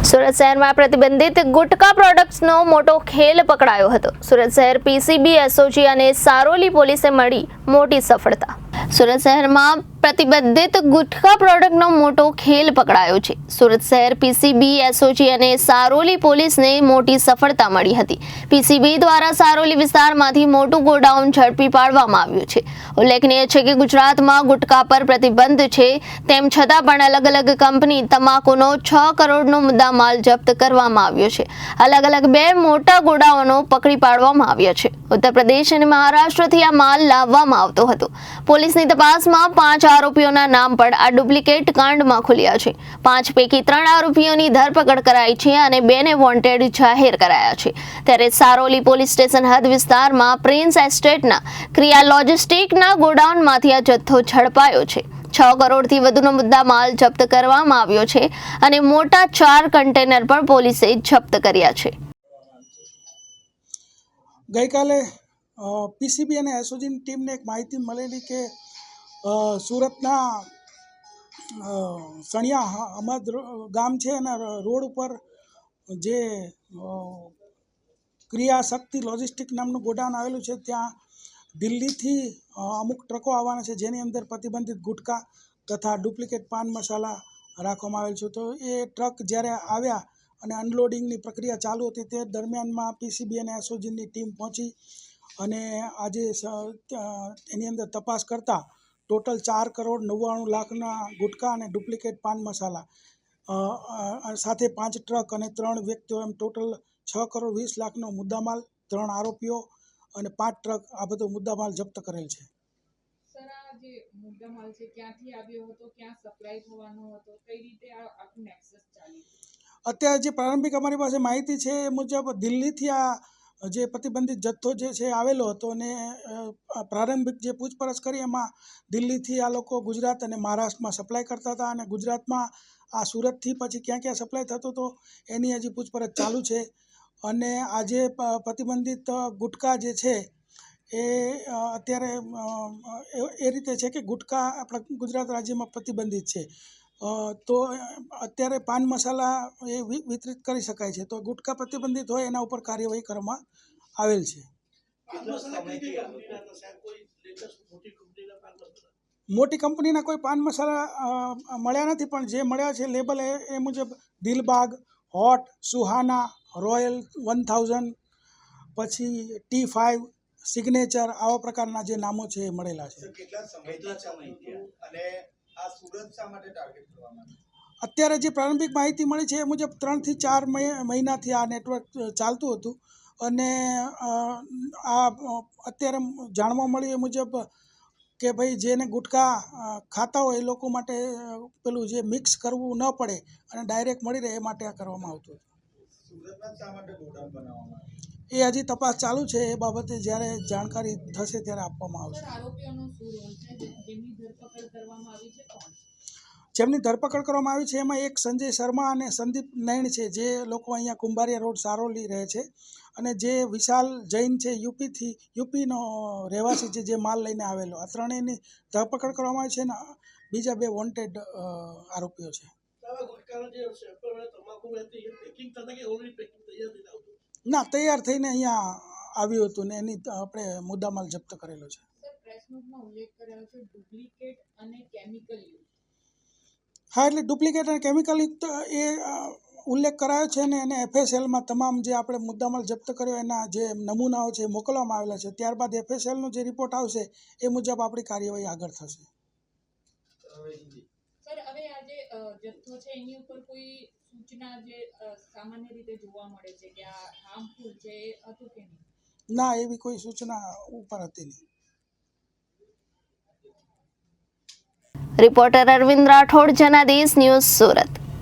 સુરત શહેરમાં પ્રતિબંધિત ગુટકા પ્રોડક્ટ્સનો મોટો ખેલ પકડાયો હતો. સુરત શહેર પીસીબી, એસઓજી અને સારોલી પોલીસે મળી મોટી સફળતા. સુરત શહેરમાં પ્રતિબંધિત ગુટકા પ્રોડક્ટનો મોટો ખેલ પકડાયો છે. સુરત શહેર પીસીબી, એસઓજી અને સારોલી પોલીસને મોટી સફળતા મળી હતી. પીસીબી દ્વારા સારોલી વિસ્તારમાંથી મોટું ગોડાઉન ઝડપી પાડવામાં આવ્યું છે. ઉલ્લેખનીય છે કે ગુજરાતમાં ગુટકા પર પ્રતિબંધ છે, તેમ છતાં પણ અલગ અલગ કંપની તમાકુનો 6 કરોડનો મુદ્દામાલ જપ્ત કરવામાં આવ્યો છે. અલગ અલગ 2 મોટા ગોડાઉનો પકડી પાડવામાં આવ્યા છે. ઉત્તર પ્રદેશ અને મહારાષ્ટ્રથી આ માલ લાવવામાં આવતો હતો. પોલીસની તપાસમાં 5 આરોપીઓના નામ પણ આ ડુપ્લિકેટ કાંડમાં ખુલ્યા છે. 5 પૈકી 3 આરોપીઓની ધરપકડ કરાઈ છે અને 2ને વોન્ટેડ જાહેર કરાયા છે. ત્યારે સારોલી પોલીસ સ્ટેશન હદ વિસ્તારમાં પ્રિન્સ એસ્ટેટના ક્રિયા લોજિસ્ટિકના ગોડાઉનમાંથી આ જથ્થો ઝડપાયો છે. 6 કરોડથી વધુનો મુદ્દામાલ જપ્ત કરવામાં આવ્યો છે અને મોટા 4 કન્ટેનર પણ પોલીસે જપ્ત કર્યા છે. ગઈકાલે પીસીબી અને એસઓજીની ટીમને એક માહિતી મળેલી કે સુરતના સણિયા અમદ ગામ છે એના રોડ ઉપર જે ક્રિયા શક્તિ લોજિસ્ટિક નામનું ગોડાઉન આવેલું છે, ત્યાં દિલ્હીથી અમુક ટ્રકો આવવાના છે, જેની અંદર પ્રતિબંધિત ગુટકા તથા ડુપ્લિકેટ પાન મસાલા રાખવામાં આવેલ છે. તો એ ટ્રક જ્યારે આવ્યા અને અનલોડિંગની પ્રક્રિયા ચાલુ હતી, તે દરમિયાનમાં પીસીબી અને એસઓજીની ટીમ પહોંચી અને આજે એની અંદર તપાસ કરતાં ટોટલ 4 કરોડ 99 લાખના ગુટકા અને ડુપ્લિકેટ પાન મસાલા સાથે 5 ટ્રક અને 3 વ્યક્તિઓ, એમ ટોટલ 6 કરોડ 20 લાખનો મુદ્દામાલ, 3 આરોપીઓ અને 5 ટ્રક આ બધો મુદ્દામાલ જપ્ત કરેલ છે. સર, આ જે મુદ્દામાલ છે ક્યાંથી આવ્યો હતો, ક્યાં સપ્લાય થવાનો હતો, કઈ રીતે આ આખું નેક્સસ ચાલ્યું? અત્યારે જે પ્રારંભિક અમારી પાસે માહિતી છે એ મુજબ દિલ્હીથી આ જે પ્રતિબંધિત જથ્થો જે છે આવેલો હતો અને પ્રારંભિક જે પૂછપરછ કરી એમાં દિલ્હીથી આ લોકો ગુજરાત અને મહારાષ્ટ્રમાં સપ્લાય કરતા હતા અને ગુજરાતમાં આ સુરતથી પછી ક્યાં ક્યાં સપ્લાય થતો હતો એની હજી પૂછપરછ ચાલુ છે. અને આજે પ્રતિબંધિત ગુટકા જે છે એ અત્યારે એ રીતે છે કે ગુટકા આપણા ગુજરાત રાજ્યમાં પ્રતિબંધિત છે. તો અત્યારે પાન મસાલા એ વિતરિત કરી શકાય છે. તો ગુટકા પ્રતિબંધિત હોય એના ઉપર કાર્યવાહી કરવામાં આવેલ છે. મોટી કંપનીના કોઈ પાન મસાલા મળ્યા નથી, પણ જે મળ્યા છે લેબલ એ મુજબ દિલબાગ, હોટ, સુહાના, રોયલ 1000, પછી T5, સિગ્નેચર, આવા પ્રકારના જે નામો છે એ મળેલા છે. અત્યારે જે પ્રારંભિક માહિતી મળી છે એ મુજબ 3 થી 4 મહિનાથી આ નેટવર્ક ચાલતું હતું અને આ અત્યારે જાણવા મળ્યું એ મુજબ કે ભાઈ જેને ગુટકા ખાતા હોય એ લોકો માટે પેલું જે મિક્સ કરવું ન પડે અને ડાયરેક્ટ મળી રહે એ માટે આ કરવામાં આવતું હતું. એ હજી તપાસ ચાલુ છે. એ બાબતે જ્યારે જાણકારી થશે ત્યારે આપવામાં આવશે. જેમની ધરપકડ કરવામાં આવી છે એમાં એક સંજય શર્મા અને સંદીપ નૈણ છે, જે લોકો અહીંયા કુંભારિયા રોડ સારોલી રહે છે, અને જે વિશાલ જૈન છે યુપીનો રહેવાસી છે, જે માલ લઈને આવેલો. આ ત્રણેયની ધરપકડ કરવામાં આવી છે અને બીજા 2 વોન્ટેડ આરોપીઓ છે. ના, તૈયાર થઈને અહીંયા આવ્યું હતું ને એની આપણે મુદ્દામાલ જપ્ત કરેલો છે. હા, એટલે ડુપ્લિકેટ અને કેમિકલ યુક્ત એ ઉલ્લેખ કરાયો છે ને એને FSLમાં તમામ જે આપણે મુદ્દામાલ જપ્ત કર્યો એના જે નમૂનાઓ છે મોકલવામાં આવેલા છે. ત્યારબાદ FSLનો જે રિપોર્ટ આવશે એ મુજબ આપણી કાર્યવાહી આગળ થશે. સર, હવે આ જે જથ્થો છે એની ઉપર કોઈ સૂચના જે સામાન્ય રીતે જોવા મળે છે કે આ હાર્મફુલ છે એ હતું કે નહીં? ના, એવી કોઈ સૂચના ઉપર હતી નહીં. Reporter Arvind Rathod, Janadesh news, Surat.